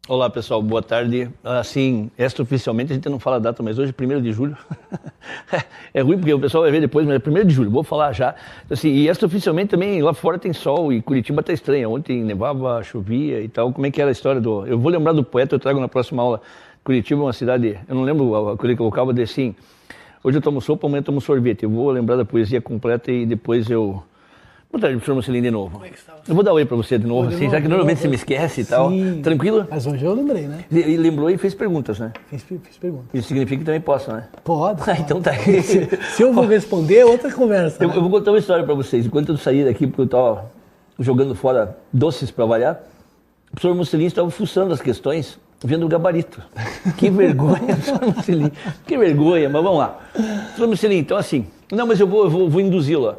Olá, pessoal, boa tarde. Assim, extraoficialmente a gente não fala a data, mas hoje é 1º de julho. É ruim porque o pessoal vai ver depois, mas é 1º de julho, vou falar já. Assim, e extraoficialmente também lá fora tem sol e Curitiba tá estranha. Ontem nevava, chovia e tal. Como é que era a história do... Eu vou lembrar do poeta, eu trago na próxima aula. Curitiba é uma cidade, eu não lembro quando ele colocava de assim, hoje eu tomo sopa, amanhã eu tomo sorvete. Eu vou lembrar da poesia completa e depois eu... Boa tarde, professor Mocelin, de novo. Como é que está? Eu vou dar oi pra você de novo, assim, já que normalmente você me esquece e tal. Tranquilo? Mas hoje eu lembrei, né? E lembrou e fez perguntas, né? Fiz pergunta. Isso significa que também posso, né? Pode. Então tá. Se eu vou responder, é outra conversa. Eu vou contar uma história pra vocês. Enquanto eu saí daqui, porque eu tava jogando fora doces pra avaliar, o professor Mocelin estava fuçando as questões, vendo o gabarito. Que vergonha, professor Mocelin. Que vergonha, mas vamos lá. Professor Mocelin, então assim, não, mas eu vou induzi-lo.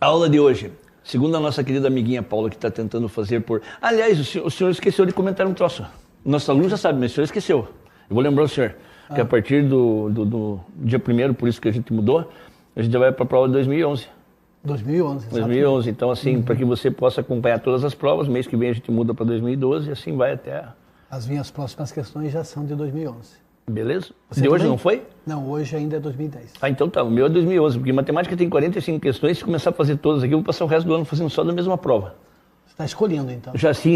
A aula de hoje, segundo a nossa querida amiguinha Paula, que está tentando fazer por... Aliás, o senhor esqueceu de comentar um troço. Nosso aluno já sabe, mas o senhor esqueceu. Eu vou lembrar o senhor, que a partir do dia 1º, por isso que a gente mudou, a gente já vai para a prova de 2011. 2011, 2011, então assim, para que você possa acompanhar todas as provas, mês que vem a gente muda para 2012 e assim vai até... As minhas próximas questões já são de 2011. Beleza? Você de hoje também? não foi? Não, hoje ainda é 2010. Ah, então tá, o meu é 2011, porque matemática tem 45 questões, se começar a fazer todas aqui, eu vou passar o resto do ano fazendo só da mesma prova. Você está escolhendo, então? Já sim,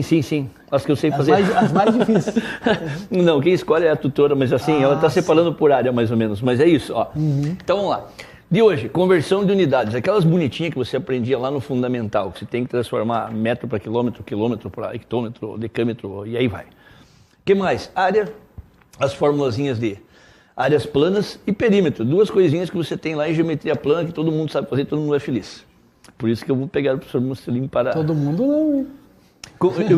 as que eu sei fazer. As mais difíceis. Não, quem escolhe é a tutora, mas assim, ela está separando por área mais ou menos, mas é isso, ó. Então vamos lá. De hoje, conversão de unidades, aquelas bonitinhas que você aprendia lá no fundamental, que você tem que transformar metro para quilômetro, quilômetro para hectômetro, decâmetro, e aí vai. O que mais? Área, as formulazinhas de áreas planas e perímetro, duas coisinhas que você tem lá em geometria plana que todo mundo sabe fazer, todo mundo é feliz. Por isso que eu vou pegar o professor Mocelin para... Todo mundo não, hein?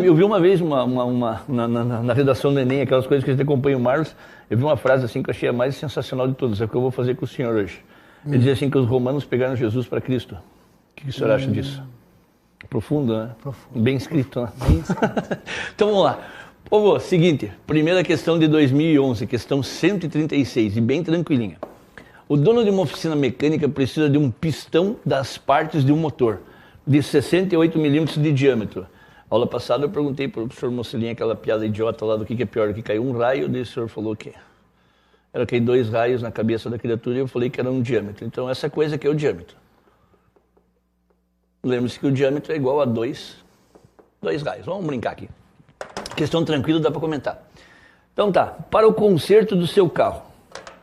Eu vi uma vez na redação do Enem, aquelas coisas que a gente acompanha o Marlos, eu vi uma frase assim que eu achei a mais sensacional de todas, é o que eu vou fazer com o senhor hoje. Ele dizia assim que os romanos pegaram Jesus para Cristo. O que o senhor acha disso? Profundo, né? Profundo. Bem escrito, né? Bem escrito. Então vamos lá. Povo, seguinte, primeira questão de 2011, questão 136, e bem tranquilinha. O dono de uma oficina mecânica precisa de um pistão das partes de um motor, de 68 milímetros de diâmetro. Aula passada eu perguntei para o professor Mocelin aquela piada idiota lá do que é pior, que caiu um raio, daí o senhor falou que era cair 2 raios na cabeça da criatura e eu falei que era um diâmetro. Então essa coisa aqui é o diâmetro. Lembre-se que o diâmetro é igual a 2 raios. Vamos brincar aqui. Questão tranquila, dá para comentar. Então tá, para o conserto do seu carro,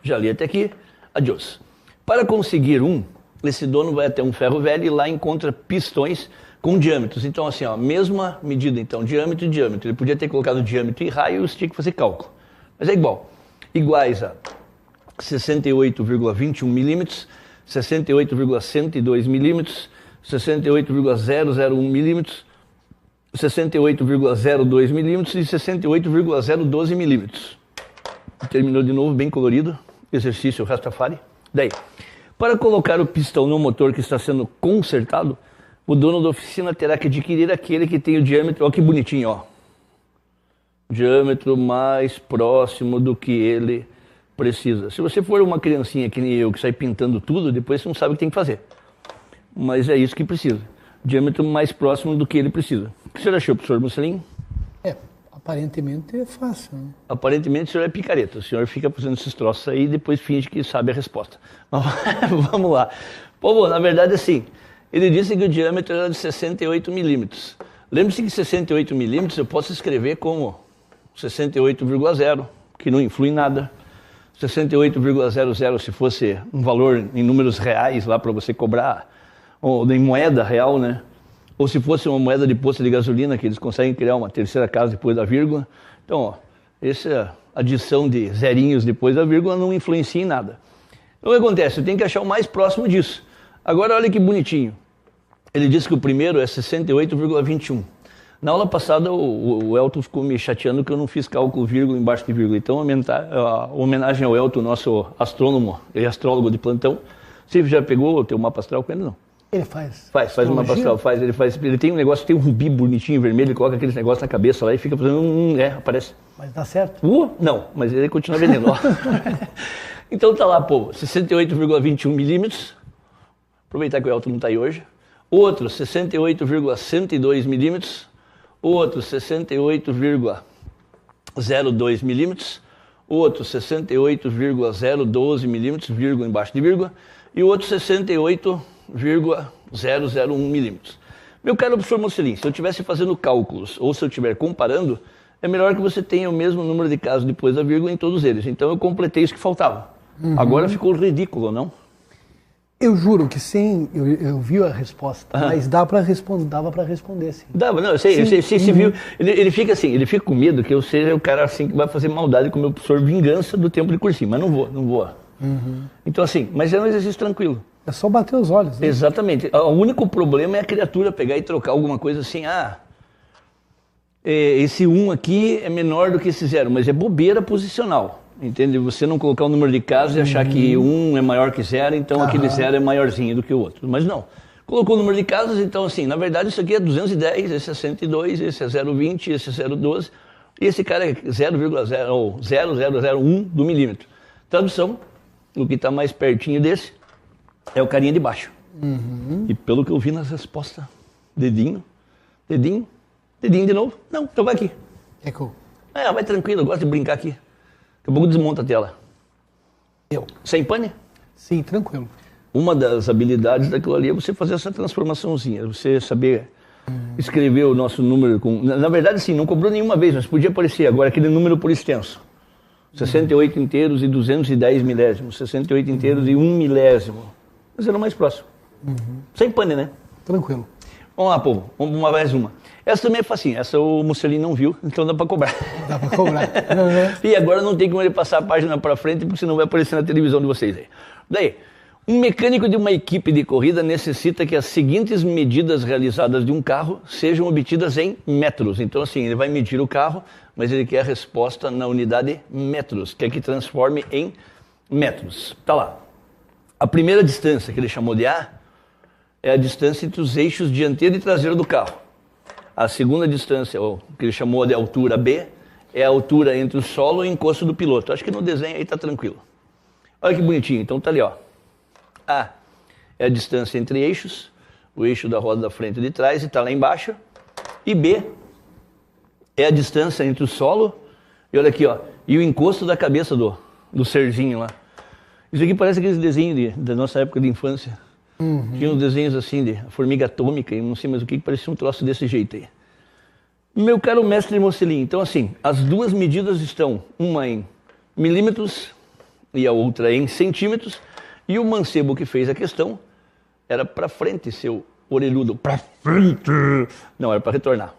já li até aqui, adiós. Para conseguir esse dono vai até um ferro velho e lá encontra pistões com diâmetros. Então assim, ó, mesma medida, então, diâmetro e diâmetro. Ele podia ter colocado diâmetro e raios, tinha que fazer cálculo. Mas é igual. Iguais a 68,21 milímetros, 68,102 milímetros, 68,001 milímetros, 68,02 milímetros e 68,012 milímetros. Terminou de novo, bem colorido. Exercício Rastafari. Daí, para colocar o pistão no motor que está sendo consertado, o dono da oficina terá que adquirir aquele que tem o diâmetro, ó que bonitinho, ó. Diâmetro mais próximo do que ele precisa. Se você for uma criancinha que nem eu, que sai pintando tudo, depois você não sabe o que tem que fazer. Mas é isso que precisa. Diâmetro mais próximo do que ele precisa. O que o senhor achou, professor Mocelin? Aparentemente é fácil, né? Aparentemente o senhor é picareta. O senhor fica fazendo esses troços aí e depois finge que sabe a resposta. Mas, vamos lá. Pô, na verdade, assim, ele disse que o diâmetro era de 68 milímetros. Lembre-se que 68 milímetros eu posso escrever como 68,0, que não influi em nada. 68,00 se fosse um valor em números reais lá para você cobrar, ou em moeda real, né? Ou se fosse uma moeda de posto de gasolina, que eles conseguem criar uma terceira casa depois da vírgula. Então, ó, essa adição de zerinhos depois da vírgula não influencia em nada. Então, o que acontece? Eu tenho que achar o mais próximo disso. Agora, olha que bonitinho. Ele disse que o primeiro é 68,21. Na aula passada, o Elton ficou me chateando que eu não fiz cálculo vírgula embaixo de vírgula. Então, a homenagem ao Elton, nosso astrônomo e astrólogo de plantão. Você já pegou o teu mapa astral com ele, não? Ele faz. Faz o mapa astral, ele tem um negócio, tem um rubi bonitinho, vermelho, ele coloca aqueles negócios na cabeça lá e fica fazendo aparece. Mas dá certo? Não, mas ele continua vendendo, ó. Então tá lá, pô, 68,21 milímetros, aproveitar que o Elton não tá aí hoje. Outro, 68,102 milímetros, outro, 68,001 0,2 milímetros, outro 68,012 milímetros, vírgula embaixo de vírgula, e o outro 68,001 milímetros. Meu caro professor Mocelin, se eu estivesse fazendo cálculos ou se eu estiver comparando, é melhor que você tenha o mesmo número de casos depois da vírgula em todos eles. Então eu completei isso que faltava. Agora ficou ridículo, não? Eu juro que sim, eu vi a resposta, mas dava para responder, sim. Dava, não, eu sei, você viu. Ele fica assim, ele fica com medo que eu seja o cara assim que vai fazer maldade com o meu professor vingança do tempo de cursinho, mas não vou. Então assim, mas é um exercício tranquilo. É só bater os olhos, né? Exatamente. O único problema é a criatura pegar e trocar alguma coisa assim, esse 1 aqui é menor do que esse 0, mas é bobeira posicional. Entende? Você não colocar o número de casos e achar que 1 é maior que 0, então aquele 0 é maiorzinho do que o outro. Mas não. Colocou o número de casos, então assim, na verdade isso aqui é 210, esse é 102, esse é 0,20, esse é 0,12, e esse cara é 0,0001 do milímetro. Tradução, o que está mais pertinho desse é o carinha de baixo. E pelo que eu vi nas respostas, dedinho de novo. Não, então vai aqui. Vai tranquilo, eu gosto de brincar aqui. Daqui a pouco desmonta a tela. Sem pane? Sim, tranquilo. Uma das habilidades daquilo ali é você fazer essa transformaçãozinha, você saber escrever o nosso número com... Na verdade, sim, não cobrou nenhuma vez, mas podia aparecer agora aquele número por extenso. 68 inteiros e 210 milésimos, 68 inteiros e 1 milésimo. Mas era o mais próximo. Sem pane, né? Tranquilo. Vamos lá, povo. Vamos mais uma. Essa também é facinha. Essa o Mocelin não viu, então dá pra cobrar. Dá pra cobrar. E agora não tem como ele passar a página pra frente, porque senão vai aparecer na televisão de vocês aí. Daí, um mecânico de uma equipe de corrida necessita que as seguintes medidas realizadas de um carro sejam obtidas em metros. Então, assim, ele vai medir o carro, mas ele quer a resposta na unidade metros, quer que transforme em metros. Tá lá. A primeira distância, que ele chamou de A, é a distância entre os eixos dianteiro e traseiro do carro. A segunda distância, que ele chamou de altura B, é a altura entre o solo e o encosto do piloto. Acho que no desenho aí tá tranquilo. Olha que bonitinho. Então tá ali, ó. A é a distância entre eixos, o eixo da roda da frente e de trás, e tá lá embaixo. E B é a distância entre o solo e olha aqui, ó, e o encosto da cabeça do serzinho lá. Isso aqui parece aqueles desenhos da nossa época de infância. Tinha uns desenhos assim de formiga atômica e não sei mais o que parecia um troço desse jeito aí. Meu caro mestre Mocelin, então assim, as duas medidas estão, uma em milímetros e a outra em centímetros, e o mancebo que fez a questão era para frente, seu orelhudo, para frente. Não, era para retornar.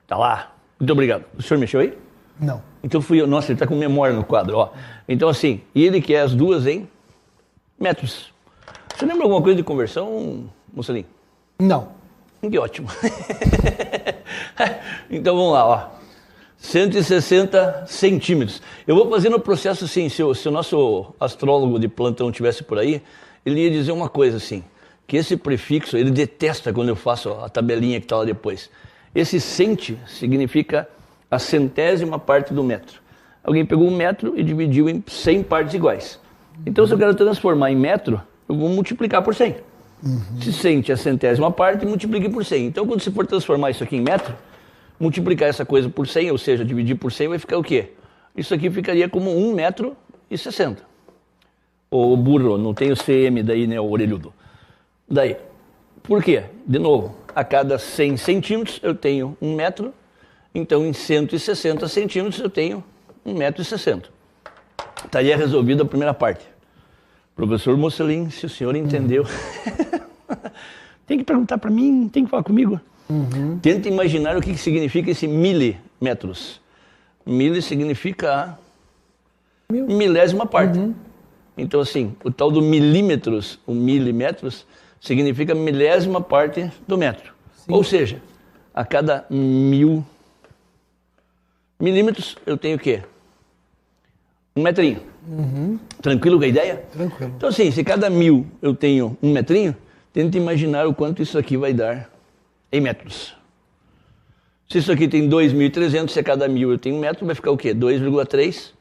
Tá lá. Muito obrigado. O senhor mexeu aí? Não. Então fui eu. Nossa, ele tá com memória no quadro, ó. Então assim, e ele quer as duas em metros. Você lembra alguma coisa de conversão, Mocelin? Não. Que ótimo. Então vamos lá, ó. 160 centímetros. Eu vou fazer no processo assim, se o nosso astrólogo de plantão estivesse por aí, ele ia dizer uma coisa assim, que esse prefixo, ele detesta quando eu faço a tabelinha que está lá depois. Esse centi significa a centésima parte do metro. Alguém pegou um metro e dividiu em 100 partes iguais. Então se eu quero transformar em metro, eu vou multiplicar por 100. Se centi é a centésima parte, multiplique por 100. Então quando você for transformar isso aqui em metro, multiplicar essa coisa por 100, ou seja, dividir por 100, vai ficar o quê? Isso aqui ficaria como 1,60 metro. O burro, não tem o CM daí, né, o orelhudo. Daí, por quê? De novo, a cada 100 centímetros eu tenho 1 metro, então em 160 centímetros eu tenho 1,60 metro. Estaria resolvida a primeira parte. Professor Mocelin, se o senhor entendeu, tem que perguntar para mim, tem que falar comigo. Tenta imaginar o que significa esse milímetros. Mili significa a milésima parte. Então, assim, o tal do milímetros, o milímetros, significa milésima parte do metro. Sim. Ou seja, a cada 1000 milímetros eu tenho o quê? 1 metrinho. Tranquilo com a ideia? Tranquilo. Então, assim, se cada 1000 eu tenho 1 metrinho, tenta imaginar o quanto isso aqui vai dar em metros. Se isso aqui tem 2.300, se a cada 1000 eu tenho 1 metro, vai ficar o quê? 2,3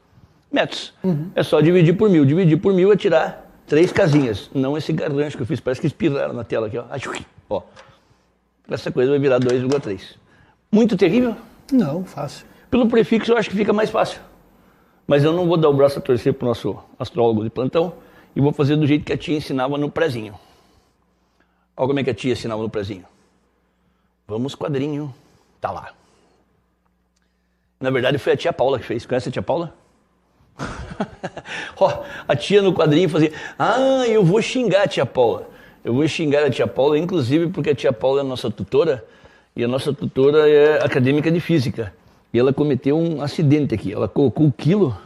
metros. É só dividir por 1000. Dividir por 1000 é tirar 3 casinhas. Não esse garrancho que eu fiz, parece que espirraram na tela aqui, ó. Ó. Essa coisa vai virar 2,3. Muito terrível? Não, fácil. Pelo prefixo eu acho que fica mais fácil. Mas eu não vou dar o braço a torcer pro nosso astrólogo de plantão e vou fazer do jeito que a tia ensinava no prezinho. Olha como é que a tia ensinava no prezinho. Vamos, quadrinho. Tá lá. Na verdade foi a tia Paula que fez. Conhece a tia Paula? Ó, a tia no quadrinho fazia, eu vou xingar a tia Paula. Eu vou xingar a tia Paula, inclusive porque a tia Paula é a nossa tutora, e a nossa tutora é acadêmica de física. E ela cometeu um acidente aqui, ela colocou o quilo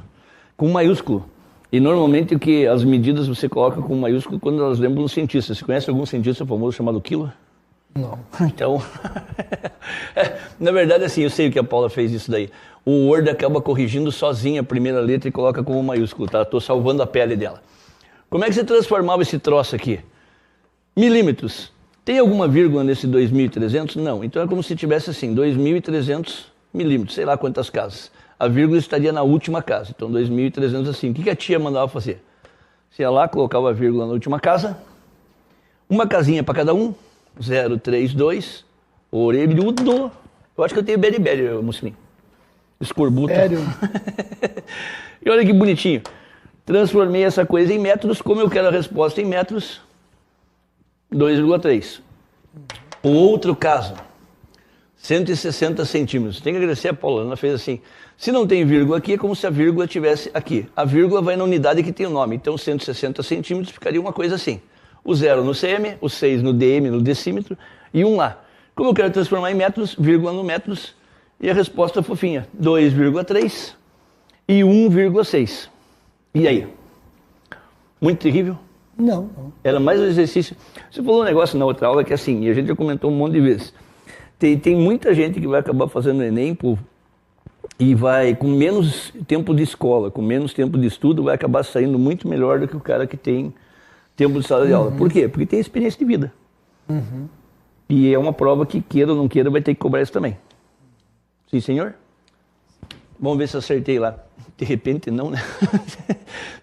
com maiúsculo. E normalmente o que as medidas você coloca com maiúsculo quando elas lembram um cientista. Você conhece algum cientista famoso chamado quilo? Não. Então, na verdade assim, eu sei que a Paula fez isso daí. O Word acaba corrigindo sozinho a primeira letra e coloca como maiúsculo, tá? Estou salvando a pele dela. Como é que você transformava esse troço aqui? Milímetros. Tem alguma vírgula nesse 2.300? Não. Então é como se tivesse assim, 2.300 milímetros, sei lá quantas casas. A vírgula estaria na última casa. Então 2.300 assim. O que a tia mandava fazer? Você ia lá, colocava a vírgula na última casa, uma casinha para cada um, 0, 3, 2, orelhudo. Eu acho que eu tenho beriberi, Muslim. Escorbuto. Sério? E olha que bonitinho. Transformei essa coisa em metros, como eu quero a resposta em metros, 2,3. Outro caso, 160 centímetros. Tem que agradecer a Paula, ela fez assim. Se não tem vírgula aqui, é como se a vírgula estivesse aqui. A vírgula vai na unidade que tem o nome. Então 160 centímetros ficaria uma coisa assim. O 0 no cm, o 6 no dm, no decímetro, e 1 lá. Como eu quero transformar em metros, vírgula no metros, e a resposta fofinha, 2,3 e 1,6. E aí? Muito terrível? Não. Era mais um exercício. Você falou um negócio na outra aula que é assim, e a gente já comentou um monte de vezes. Tem muita gente que vai acabar fazendo Enem e vai, com menos tempo de escola, com menos tempo de estudo, vai acabar saindo muito melhor do que o cara que tem tempo de sala de aula. Por quê? Porque tem experiência de vida. E é uma prova que, queira ou não queira, vai ter que cobrar isso também. Sim, senhor? Vamos ver se eu acertei lá. De repente não, né?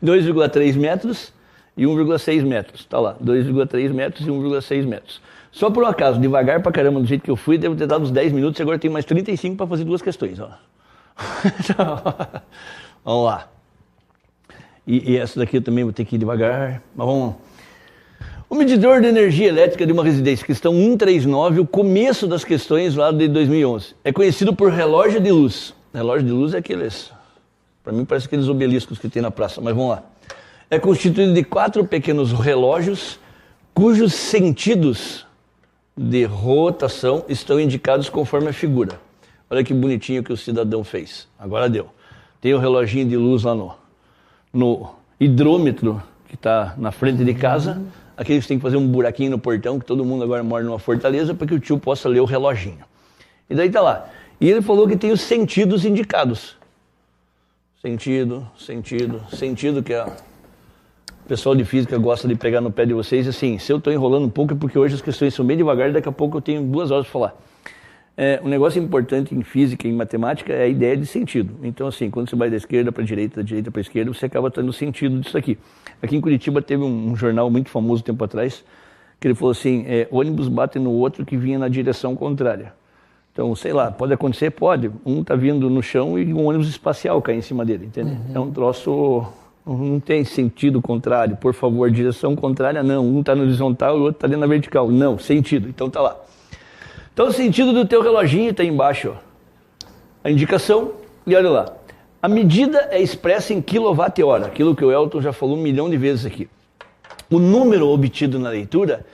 2,3 metros e 1,6 metros. Tá lá, 2,3 metros e 1,6 metros. Só por um acaso, devagar pra caramba, do jeito que eu fui, devo ter dado uns 10 minutos e agora tenho mais 35 para fazer duas questões. Ó. Vamos lá. E essa daqui eu também vou ter que ir devagar. Mas vamos lá. O medidor de energia elétrica de uma residência, questão 139, o começo das questões lá de 2011. É conhecido por relógio de luz. Relógio de luz é aqueles, para mim parece aqueles obeliscos que tem na praça, mas vamos lá. É constituído de 4 pequenos relógios, cujos sentidos de rotação estão indicados conforme a figura. Olha que bonitinho que o cidadão fez. Agora deu. Tem o reloginho de luz lá no hidrômetro, que está na frente de casa. Aqueles que tem que fazer um buraquinho no portão, que todo mundo agora mora numa fortaleza, para que o tio possa ler o reloginho. E daí tá lá. E ele falou que tem os sentidos indicados. Sentido, que o pessoal de física gosta de pegar no pé de vocês. Assim, se eu estou enrolando um pouco é porque hoje as questões são bem devagar e daqui a pouco eu tenho 2 horas para falar. Um negócio importante em física e em matemática é a ideia de sentido. Então, assim, quando você vai da esquerda para a direita, da direita para a esquerda, você acaba tendo sentido disso aqui. Aqui em Curitiba teve um jornal muito famoso tempo atrás, que ele falou assim, ônibus bate no outro que vinha na direção contrária. Então, sei lá, pode acontecer? Pode. Um está vindo no chão e um ônibus espacial cai em cima dele, entendeu? É um troço, não tem sentido contrário. Por favor, direção contrária não. Um está na horizontal e o outro está ali na vertical. Não, sentido. Então tá lá. Então o sentido do teu reloginho está embaixo, ó. A indicação, e olha lá. A medida é expressa em kWh, aquilo que o Elton já falou 1 milhão de vezes aqui. O número obtido na leitura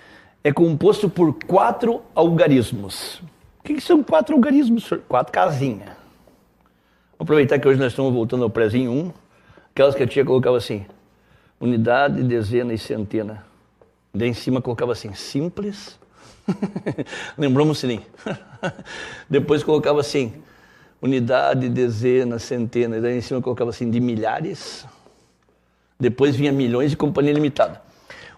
é composto por 4 algarismos. O que são 4 algarismos? 4 casinhas. Vou aproveitar que hoje nós estamos voltando ao prezinho 1, aquelas que a tia colocava assim, unidade, dezena e centena. Daí em cima colocava assim, simples. Lembrou, Mussolini? Depois colocava assim, unidade, dezena, centena. E daí em cima colocava assim, de milhares. Depois vinha milhões e companhia limitada.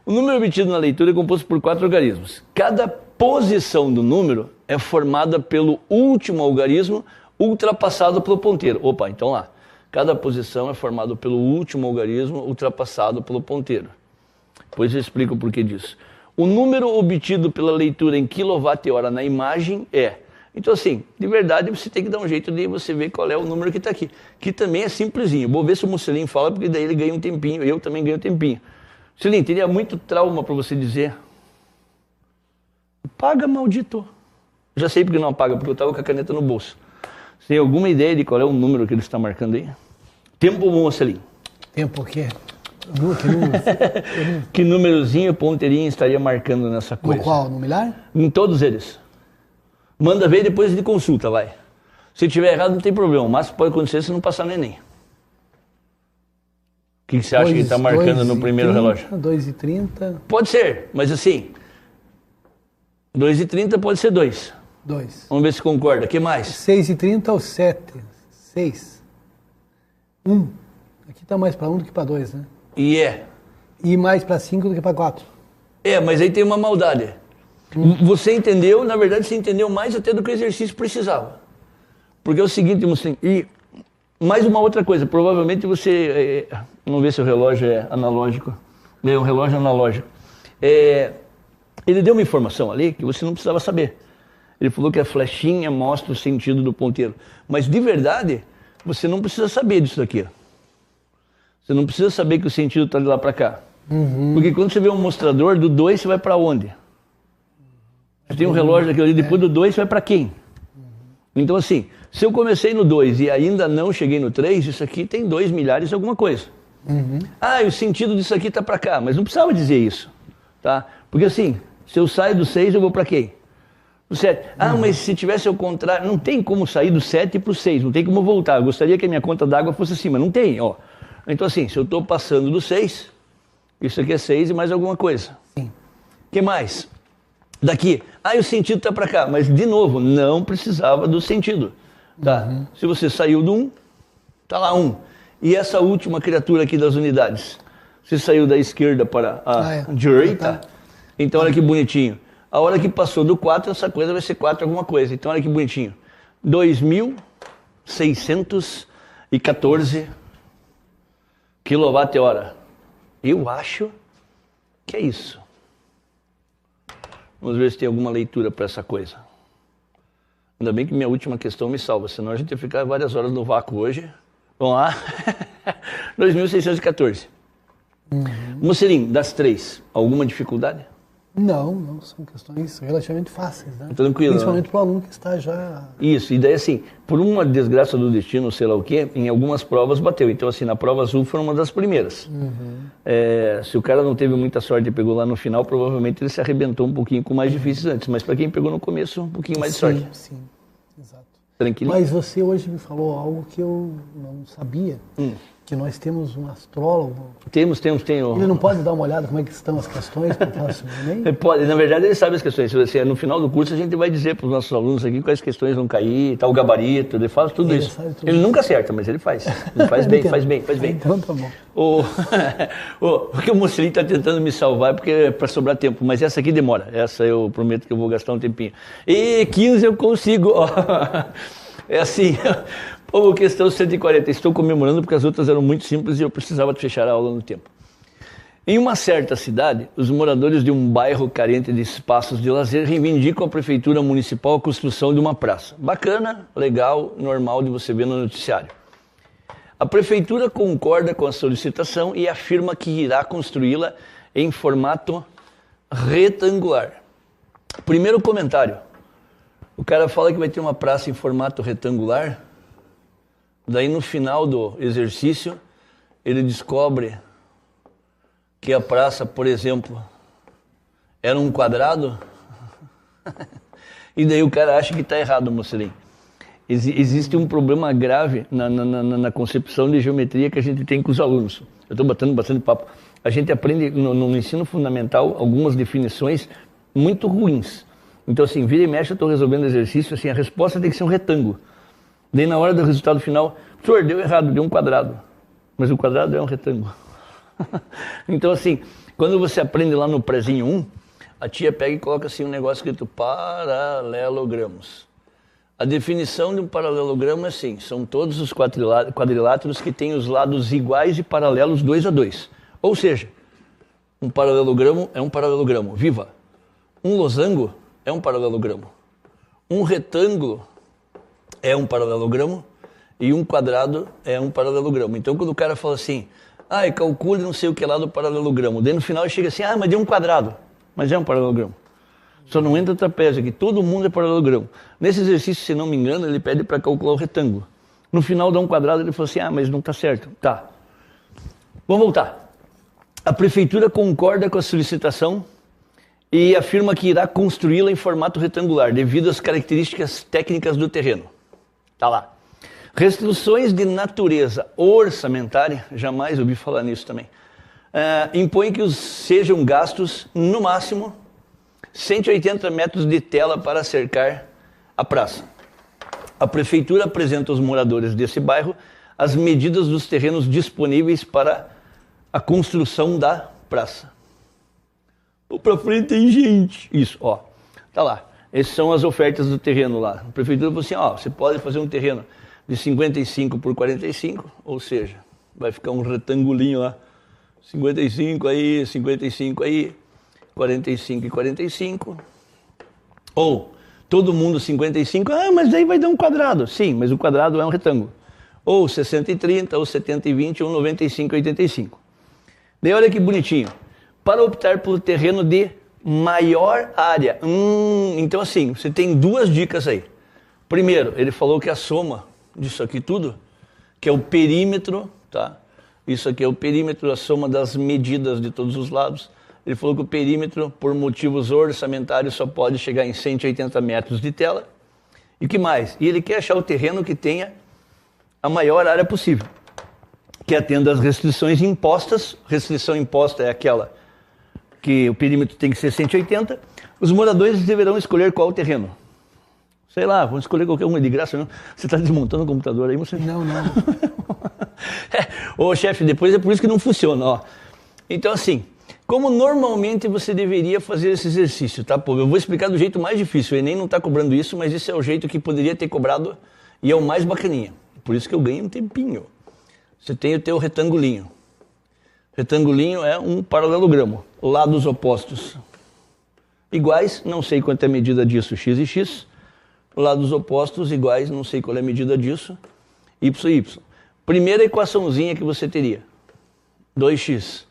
O número obtido na leitura é composto por 4 algarismos. Cada posição do número é formada pelo último algarismo ultrapassado pelo ponteiro. Opa, então lá. Cada posição é formada pelo último algarismo ultrapassado pelo ponteiro. Depois eu explico o porquê disso. O número obtido pela leitura em kWh na imagem é Então, assim, de verdade, você tem que dar um jeito de você ver qual é o número que está aqui. Que também é simplesinho. Vou ver se o Mocelin fala, porque daí ele ganha um tempinho, eu também ganho um tempinho. Mocelin, teria muito trauma para você dizer. Paga, maldito. Já sei porque não apaga, porque eu estava com a caneta no bolso. Você tem alguma ideia de qual é o número que ele está marcando aí? Tempo ou Mocelin? Tempo o quê? Que número? Que númerozinho o Ponteirinho estaria marcando nessa coisa? No qual? No milhar? Em todos eles. Manda ver e depois de consulta, vai. Se tiver errado, não tem problema. O máximo que pode acontecer é se não passar no Enem. O que você acha que está marcando no primeiro relógio? 2h30. Pode ser, mas assim, 2h30 pode ser 2. 2. Vamos ver se concorda. O que mais? 6h30 ou 7? 6. 1. Aqui está mais para 1 do que para 2, né? E é. E mais para 5 do que para 4. É, mas aí tem uma maldade. Você entendeu, na verdade você entendeu mais até do que o exercício precisava. Porque é o seguinte, Muslim, e mais uma outra coisa, provavelmente você, vamos ver se o relógio é analógico, é um relógio analógico. Ele deu uma informação ali que você não precisava saber. Ele falou que a flechinha mostra o sentido do ponteiro. Mas de verdade, você não precisa saber disso daqui. Você não precisa saber que o sentido está de lá para cá. Porque quando você vê um mostrador, do 2 você vai para onde? Você tem um relógio aqui ali, depois do 2 você vai para quem? Então assim, se eu comecei no 2 e ainda não cheguei no 3, isso aqui tem 2 milhares e alguma coisa. Ah, e o sentido disso aqui está para cá, mas não precisava dizer isso. Tá? Porque assim, se eu saio do 6, eu vou para quem? O 7. Ah, mas se tivesse ao contrário, não tem como sair do 7 para o 6, não tem como voltar. Eu gostaria que a minha conta d'água fosse assim, mas não tem, ó. Então assim, se eu estou passando do 6, isso aqui é 6 e mais alguma coisa. Sim. O que mais? Daqui, e o sentido está para cá, mas de novo, não precisava do sentido. Tá? Se você saiu do 1, está lá 1. E essa última criatura aqui das unidades? Você saiu da esquerda para a direita, então olha que bonitinho. A hora que passou do 4, essa coisa vai ser 4 alguma coisa. Então olha que bonitinho. 2.614 kWh. Eu acho que é isso. Vamos ver se tem alguma leitura para essa coisa. Ainda bem que minha última questão me salva, senão a gente ia ficar várias horas no vácuo hoje. Vamos lá. 2.614. Mocelin, das 3, alguma dificuldade? Não, são questões relativamente fáceis, né? Tranquilo. Principalmente né? para o aluno que está já... Isso, e daí assim, por uma desgraça do destino, sei lá o quê, em algumas provas bateu. Então assim, na prova azul foi uma das primeiras. Se o cara não teve muita sorte e pegou lá no final, provavelmente ele se arrebentou um pouquinho com mais difíceis antes. Mas para quem pegou no começo, um pouquinho mais de sorte. Sim, exato. Tranquilo? Mas você hoje me falou algo que eu não sabia. Que nós temos um astrólogo. Tenho. Ele não pode dar uma olhada como é que estão as questões para o próximo Enem? Ele pode, na verdade ele sabe as questões. No final do curso a gente vai dizer para os nossos alunos aqui quais questões vão cair, tal gabarito, ele faz tudo isso. Ele nunca acerta, mas ele faz. Ele faz bem, faz bem. Então tá bom. Porque o Mocelin está tentando me salvar porque é para sobrar tempo, mas essa aqui demora. Essa eu prometo que eu vou gastar um tempinho. E 15 eu consigo. É assim... Ou questão 140, estou comemorando porque as outras eram muito simples e eu precisava fechar a aula no tempo. Em uma certa cidade, os moradores de um bairro carente de espaços de lazer reivindicam à prefeitura municipal a construção de uma praça. Bacana, legal, normal de você ver no noticiário. A prefeitura concorda com a solicitação e afirma que irá construí-la em formato retangular. Primeiro comentário, o cara fala que vai ter uma praça em formato retangular. Daí no final do exercício, ele descobre que a praça, por exemplo, era um quadrado. E daí o cara acha que está errado, Mocelin. Existe um problema grave na concepção de geometria que a gente tem com os alunos. Eu estou batendo bastante papo. A gente aprende no ensino fundamental algumas definições muito ruins. Então assim, vira e mexe, eu estou resolvendo exercício, assim, a resposta tem que ser um retângulo. Daí na hora do resultado final, professor, deu errado, deu um quadrado. Mas o quadrado é um retângulo. Então assim, quando você aprende lá no prezinho 1, a tia pega e coloca assim um negócio escrito paralelogramos. A definição de um paralelogramo é assim, são todos os quadriláteros que têm os lados iguais e paralelos 2 a 2. Ou seja, um paralelogramo é um paralelogramo, viva. Um losango é um paralelogramo. um retângulo é um paralelogramo e um quadrado é um paralelogramo. Então, quando o cara fala assim, calcule não sei o que lá do paralelogramo, daí no final ele chega assim, mas deu um quadrado, mas é um paralelogramo. Só não entra trapézio aqui, todo mundo é paralelogramo. Nesse exercício, se não me engano, ele pede para calcular o retângulo. No final dá um quadrado, ele fala assim, mas não está certo. Tá. Vamos voltar. A prefeitura concorda com a solicitação e afirma que irá construí-la em formato retangular, devido às características técnicas do terreno. Tá lá. Restrições de natureza orçamentária, jamais ouvi falar nisso também, impõem que sejam gastos, no máximo, 180 metros de tela para cercar a praça. A prefeitura apresenta aos moradores desse bairro as medidas dos terrenos disponíveis para a construção da praça. Para frente tem gente. Isso, tá lá. Essas são as ofertas do terreno lá. A prefeitura falou assim, você pode fazer um terreno de 55 por 45, ou seja, vai ficar um retangulinho lá, 55 aí, 55 aí, 45 e 45, ou todo mundo 55, mas aí vai dar um quadrado. Sim, mas o quadrado é um retângulo. Ou 60 e 30, ou 70 e 20, ou 95 e 85. Daí olha que bonitinho. Para optar pelo terreno de maior área. Então assim, você tem duas dicas aí. Primeiro, ele falou que a soma disso aqui tudo, que é o perímetro, tá? Isso aqui é o perímetro, a soma das medidas de todos os lados. Ele falou que o perímetro, por motivos orçamentários, só pode chegar em 180 metros de tela. E o que mais? E ele quer achar o terreno que tenha a maior área possível, que atenda às restrições impostas. Restrição imposta é aquela que o perímetro tem que ser 180. Os moradores deverão escolher qual terreno. Sei lá, vamos escolher qualquer um de graça, não? Você está desmontando o computador aí, você... Não. Ô, chefe, depois é por isso que não funciona, Então, assim, como normalmente você deveria fazer esse exercício, tá? Eu vou explicar do jeito mais difícil. O Enem não está cobrando isso, mas esse é o jeito que poderia ter cobrado e é o mais bacaninha. Por isso que eu ganhei um tempinho. Você tem o teu retangulinho. Retangulinho é um paralelogramo. Lados opostos iguais, não sei quanto é a medida disso, x e x. Lados opostos iguais, não sei qual é a medida disso, y e y. Primeira equaçãozinha que você teria, 2x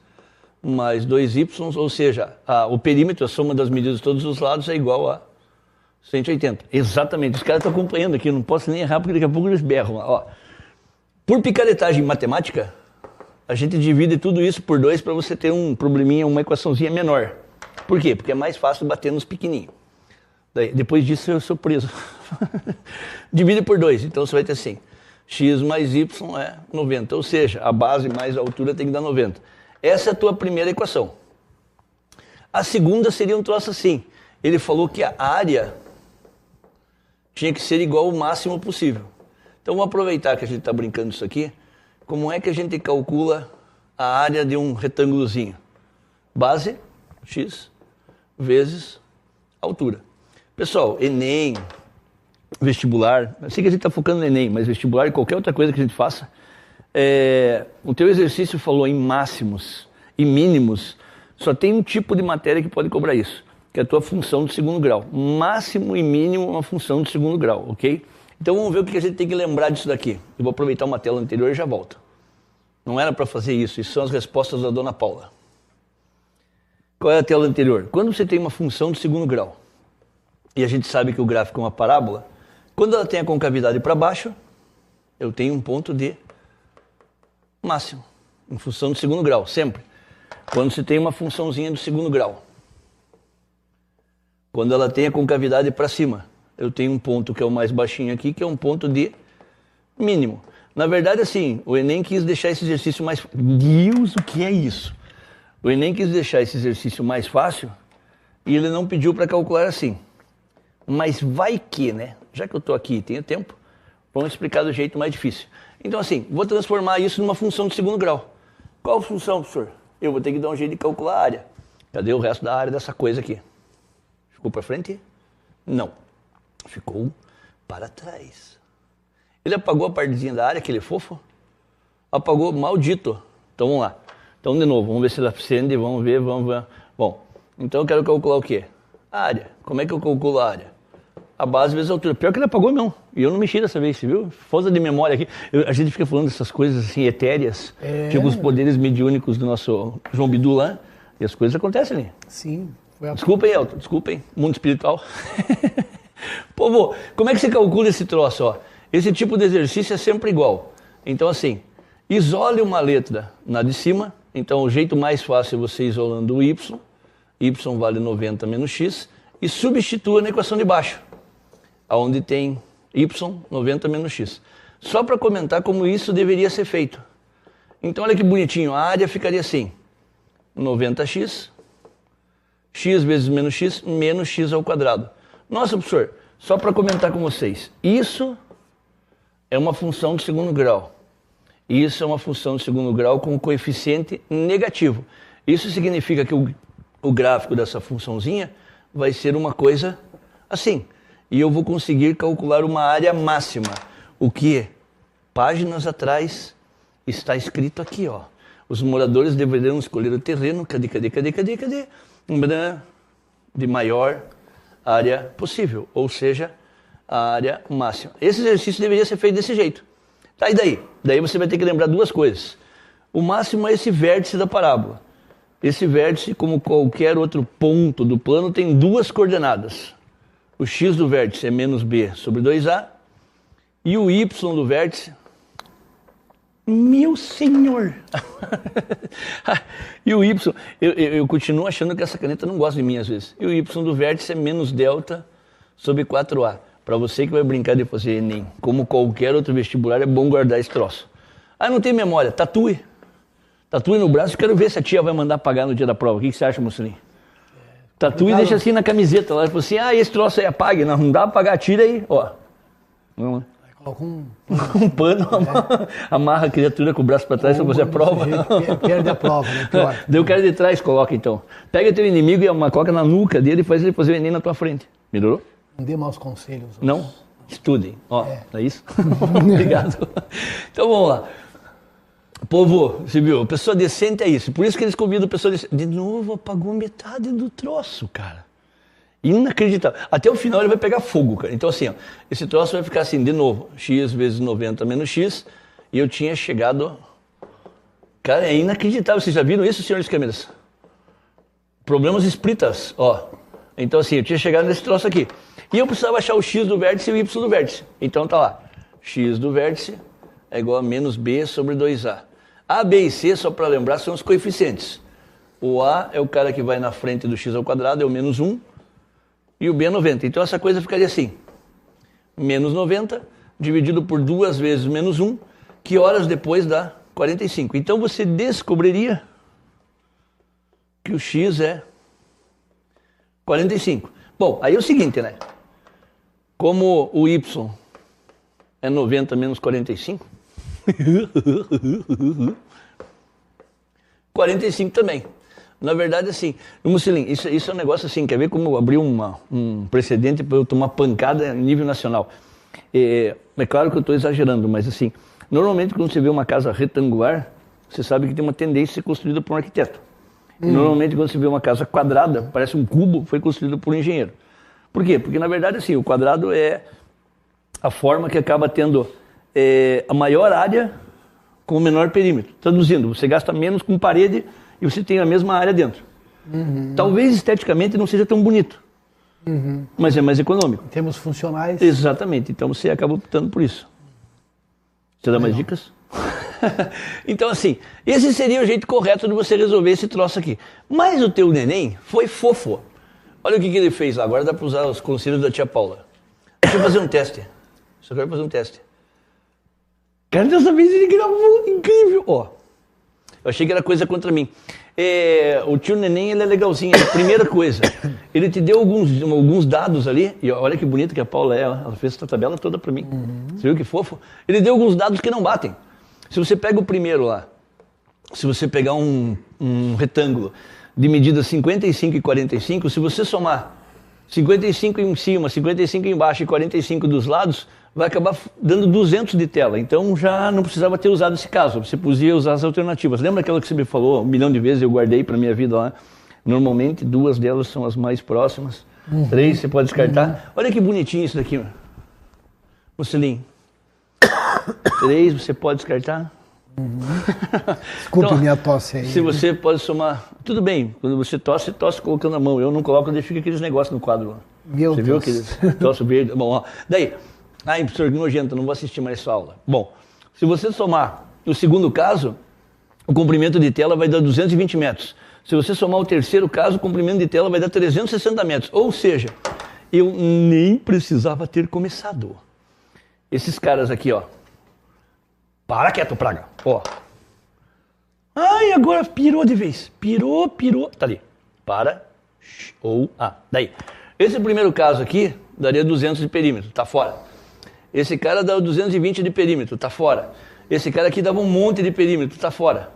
mais 2y, ou seja, o perímetro, a soma das medidas de todos os lados é igual a 180. Exatamente, os caras estão acompanhando aqui, não posso nem errar porque daqui a pouco eles berram. Por picaretagem matemática, a gente divide tudo isso por 2 para você ter um probleminha, uma equaçãozinha menor. Por quê? Porque é mais fácil bater nos pequenininhos. Depois disso eu sou preso. Divide por 2, então você vai ter assim, x mais y é 90, ou seja, a base mais a altura tem que dar 90. Essa é a tua primeira equação. A segunda seria um troço assim, ele falou que a área tinha que ser igual ao máximo possível. Então vamos aproveitar que a gente está brincando isso aqui, como é que a gente calcula a área de um retângulozinho? Base, x, vezes altura. Pessoal, Enem, vestibular, eu sei que a gente está focando no Enem, mas vestibular e qualquer outra coisa que a gente faça, o teu exercício falou em máximos e mínimos, só tem um tipo de matéria que pode cobrar isso, que é a tua função de segundo grau. Máximo e mínimo é uma função de segundo grau, ok? Então vamos ver o que a gente tem que lembrar disso daqui. Eu vou aproveitar uma tela anterior e já volto. Não era para fazer isso, isso são as respostas da dona Paula. Qual é a tela anterior? Quando você tem uma função de segundo grau, e a gente sabe que o gráfico é uma parábola, quando ela tem a concavidade para baixo, eu tenho um ponto de máximo, em função do segundo grau, sempre. Quando você tem uma funçãozinha do segundo grau, quando ela tem a concavidade para cima, eu tenho um ponto que é o mais baixinho aqui, que é um ponto de mínimo. Na verdade, assim, o Enem quis deixar esse exercício mais... Deus, o que é isso? O Enem quis deixar esse exercício mais fácil e ele não pediu para calcular assim. Mas vai que, né? Já que eu estou aqui e tenho tempo, vamos explicar do jeito mais difícil. Então, assim, vou transformar isso numa função de segundo grau. Qual função, professor? Eu vou ter que dar um jeito de calcular a área. Cadê o resto da área dessa coisa aqui? Ficou para frente? Não. Ficou para trás. Ele apagou a partezinha da área, aquele fofo? Apagou, maldito. Então, vamos lá. Então, de novo, vamos ver se ele acende, vamos ver. Bom, então eu quero calcular o quê? A área. Como é que eu calculo a área? A base vezes a altura. Pior que ele apagou mesmo. E eu não mexi dessa vez, você viu? Força de memória aqui. A gente fica falando dessas coisas assim, etéreas. Tipo os poderes mediúnicos do nosso João Bidu lá. E as coisas acontecem ali. Sim. Desculpa aí, Elton. Desculpa aí. Mundo espiritual. Povo, como é que você calcula esse troço, ó? Esse tipo de exercício é sempre igual. Então, assim, isole uma letra na de cima. Então, o jeito mais fácil é você isolando o Y. Y vale 90 menos X. E substitua na equação de baixo, onde tem Y, 90 menos X. Só para comentar como isso deveria ser feito. Então, olha que bonitinho. A área ficaria assim. 90x, x vezes menos x ao quadrado. Nossa, professor, só para comentar com vocês. Isso é uma função de segundo grau. Isso é uma função de segundo grau com coeficiente negativo. Isso significa que o gráfico dessa funçãozinha vai ser uma coisa assim. E eu vou conseguir calcular uma área máxima. O que páginas atrás está escrito aqui, ó. Os moradores deverão escolher o terreno, cadê? De maior área possível, ou seja, a área máxima. Esse exercício deveria ser feito desse jeito. Tá, e daí? Daí você vai ter que lembrar duas coisas. O máximo é esse vértice da parábola. Esse vértice, como qualquer outro ponto do plano, tem duas coordenadas. O x do vértice é menos b sobre 2a, e o y do vértice... Meu senhor! E o y, eu continuo achando que essa caneta não gosta de mim às vezes. E o y do vértice é menos delta sobre 4a. Para você que vai brincar de fazer Enem, como qualquer outro vestibular, é bom guardar esse troço. Ah, não tem memória, tatue. Tatue no braço, quero ver se a tia vai mandar pagar no dia da prova. O que você acha, Mussolini? Tatue e deixa assim na camiseta. Ela fala assim, esse troço aí apague. Não dá pra pagar, tira aí, ó. Vamos lá. Coloca um pano, amarra a criatura com o braço para trás para fazer a prova. Perde a prova, né? Pior. Daí o cara de trás coloca então. Pega teu inimigo e coloca na nuca dele e faz ele fazer o Enem na tua frente. Melhorou? Não dê maus conselhos. Não? Estudem. Ó, é isso? Obrigado. Então vamos lá. Povo, você viu? Pessoa decente é isso. Por isso que eles convidam pessoa decente. De novo, apagou metade do troço, cara. Inacreditável. Até o final ele vai pegar fogo, cara. Então assim, ó, esse troço vai ficar assim, de novo, x vezes 90 menos x, e eu tinha chegado... Cara, é inacreditável. Vocês já viram isso, senhores câmeras? Problemas esplitas, ó. Então assim, eu tinha chegado nesse troço aqui. E eu precisava achar o x do vértice e o y do vértice. Então tá lá, x do vértice é igual a menos b sobre 2a. A, b e c, só para lembrar, são os coeficientes. O a é o cara que vai na frente do x ao quadrado, é o menos 1. E o b é 90. Então essa coisa ficaria assim. Menos 90 dividido por 2 vezes menos 1, que horas depois dá 45. Então você descobriria que o x é 45. Bom, aí é o seguinte, né? Como o y é 90 menos 45, 45 também. Na verdade, assim, Mussolini, isso é um negócio assim, quer ver como abriu um precedente para eu tomar pancada a nível nacional. É claro que eu estou exagerando, mas assim, normalmente quando você vê uma casa retangular, você sabe que tem uma tendência a ser construída por um arquiteto. E normalmente quando você vê uma casa quadrada, parece um cubo, foi construída por um engenheiro. Por quê? Porque na verdade, assim, o quadrado é a forma que acaba tendo a maior área com o menor perímetro. Traduzindo, você gasta menos com parede e você tem a mesma área dentro. Talvez esteticamente não seja tão bonito, mas é mais econômico. Em termos funcionais. Exatamente, então você acaba optando por isso. Você dá mais dicas? Então assim, esse seria o jeito correto de você resolver esse troço aqui. Mas o teu neném foi fofo. Olha o que ele fez lá, agora dá para usar os conselhos da tia Paula. Deixa eu fazer um teste. Só quero fazer um teste. Cara, dessa vez ele gravou, incrível. Ó, eu achei que era coisa contra mim. O tio Neném, ele é legalzinho. Primeira coisa, ele te deu alguns dados ali. E olha que bonito que a Paula é. Ela fez essa tabela toda pra mim. Você viu que fofo? Ele deu alguns dados que não batem. Se você pega o primeiro lá, se você pegar um retângulo de medida 55 e 45, se você somar 55 em cima, 55 embaixo e 45 dos lados, vai acabar dando 200 de tela. Então já não precisava ter usado esse caso, você podia usar as alternativas. Lembra aquela que você me falou 1 milhão de vezes, eu guardei para minha vida lá? Normalmente 2 delas são as mais próximas. 3 você pode descartar. Olha que bonitinho isso daqui, Mussolini. 3 você pode descartar. Desculpe Então, minha tosse aí. Se você pode somar... Tudo bem, quando você tosse colocando a mão. Eu não coloco, eu deixo aqueles negócios no quadro lá. Meu Você Deus. viu aquele troço verde? Bom, ó. Daí, professor, que nojento, não vou assistir mais sua aula. Bom, se você somar o segundo caso, o comprimento de tela vai dar 220 metros. Se você somar o terceiro caso, o comprimento de tela vai dar 360 metros. Ou seja, eu nem precisava ter começado. Esses caras aqui, ó. Para quieto, praga. Ó. Ai, agora pirou de vez. Pirou. Tá ali. Para. Ou. Daí. Esse primeiro caso aqui daria 200 de perímetro. Tá fora. Esse cara dá 220 de perímetro. Tá fora. Esse cara aqui dava um monte de perímetro. Tá fora.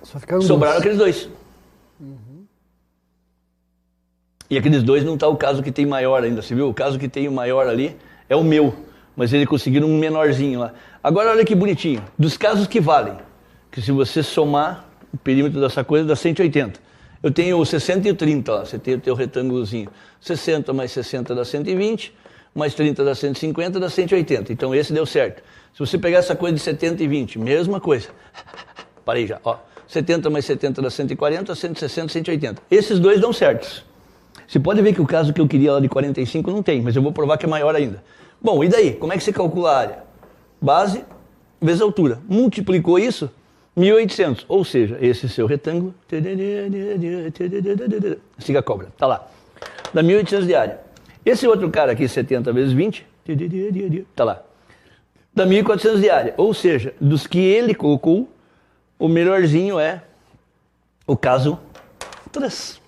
Só ficaram Sobraram 2. aqueles 2. E aqueles 2 não tá o caso que tem maior ainda. Você viu? O caso que tem o maior ali é o meu. Mas eles conseguiram um menorzinho lá. Agora olha que bonitinho. Dos casos que valem. Que se você somar o perímetro dessa coisa dá 180. Eu tenho o 60 e o 30 lá. Você tem o teu retângulozinho. 60 mais 60 dá 120. Mais 30 dá 150, dá 180. Então esse deu certo. Se você pegar essa coisa de 70 e 20, mesma coisa. Parei já, ó. 70 mais 70 dá 140, 160, 180. Esses 2 dão certos. Você pode ver que o caso que eu queria lá de 45 não tem, mas eu vou provar que é maior ainda. Bom, e daí? Como é que você calcula a área? Base vezes altura. Multiplicou isso, 1.800. Ou seja, esse seu retângulo... Siga a cobra, tá lá. Dá 1.800 de área. Esse outro cara aqui, 70 vezes 20, tá lá. Dá 1.400 de área. Ou seja, dos que ele colocou, o melhorzinho é o caso 3.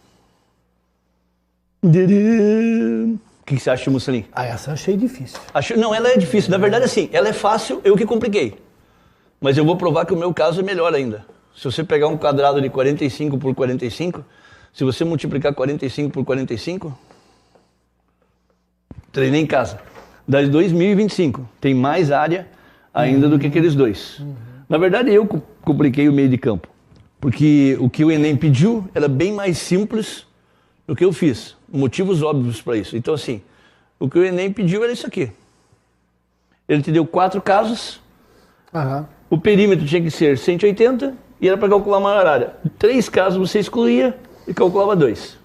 O que você acha, Mussolini? Essa eu achei difícil. Não, ela é difícil. Na verdade, assim, ela é fácil, eu que compliquei. Mas eu vou provar que o meu caso é melhor ainda. Se você pegar um quadrado de 45 por 45, se você multiplicar 45 por 45, treinei em casa, dá 2.025. Tem mais área ainda do que aqueles 2. Na verdade, eu compliquei o meio de campo. Porque o que o Enem pediu era bem mais simples do que eu fiz. Motivos óbvios para isso. Então, assim, o que o Enem pediu era isso aqui. Ele te deu 4 casos. O perímetro tinha que ser 180 e era para calcular a maior área. 3 casos você excluía e calculava 2.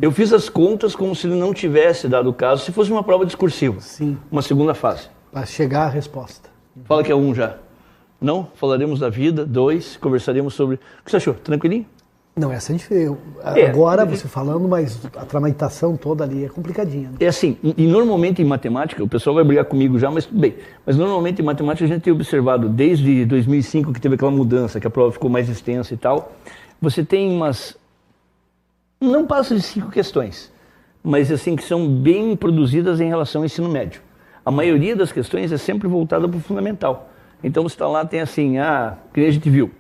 Eu fiz as contas como se ele não tivesse dado o caso, se fosse uma prova discursiva. Sim. Uma segunda fase. Para chegar à resposta. Fala que é 1 já. Não? Falaremos da vida. 2, conversaremos sobre... O que você achou? Tranquilinho? Não, essa é diferente. Agora você falando, mas a tramitação toda ali é complicadinha. Né? É assim, e normalmente em matemática, o pessoal vai brigar comigo já, mas tudo bem. Mas normalmente em matemática a gente tem observado, desde 2005 que teve aquela mudança, que a prova ficou mais extensa e tal, você tem umas... Não passa de 5 questões, mas assim, que são bem produzidas em relação ao ensino médio. A maioria das questões é sempre voltada para o fundamental. Então você está lá, tem assim, que a gente viu,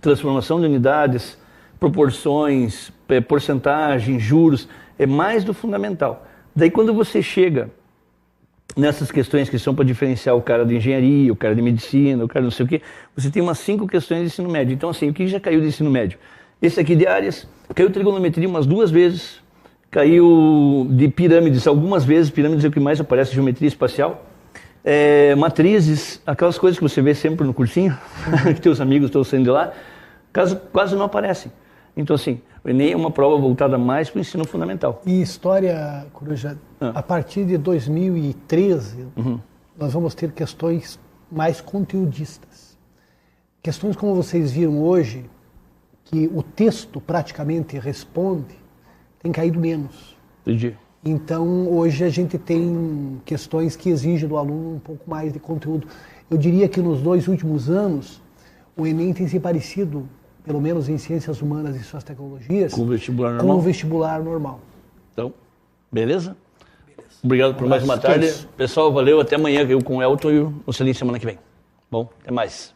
transformação de unidades, proporções, porcentagem, juros, é mais do fundamental. Daí quando você chega nessas questões que são para diferenciar o cara de engenharia, o cara de medicina, o cara não sei o quê, você tem umas 5 questões de ensino médio. Então assim, o que já caiu de ensino médio? Esse aqui de áreas, caiu trigonometria umas 2 vezes, caiu de pirâmides algumas vezes, pirâmides é o que mais aparece, geometria espacial, matrizes, aquelas coisas que você vê sempre no cursinho, que teus amigos estão saindo de lá, quase não aparecem. Então, assim, o Enem é uma prova voltada mais para o ensino fundamental. E história, Coruja, a partir de 2013, nós vamos ter questões mais conteudistas. Questões como vocês viram hoje, que o texto praticamente responde, tem caído menos. Entendi. Então, hoje a gente tem questões que exigem do aluno um pouco mais de conteúdo. Eu diria que nos 2 últimos anos, o Enem tem se parecido, pelo menos em ciências humanas e suas tecnologias, com o vestibular normal. Com o vestibular normal. Então, beleza? Obrigado por mais uma tarde. Pessoal, valeu. Até amanhã. Eu com o Elton e o Celinho semana que vem. Bom, até mais.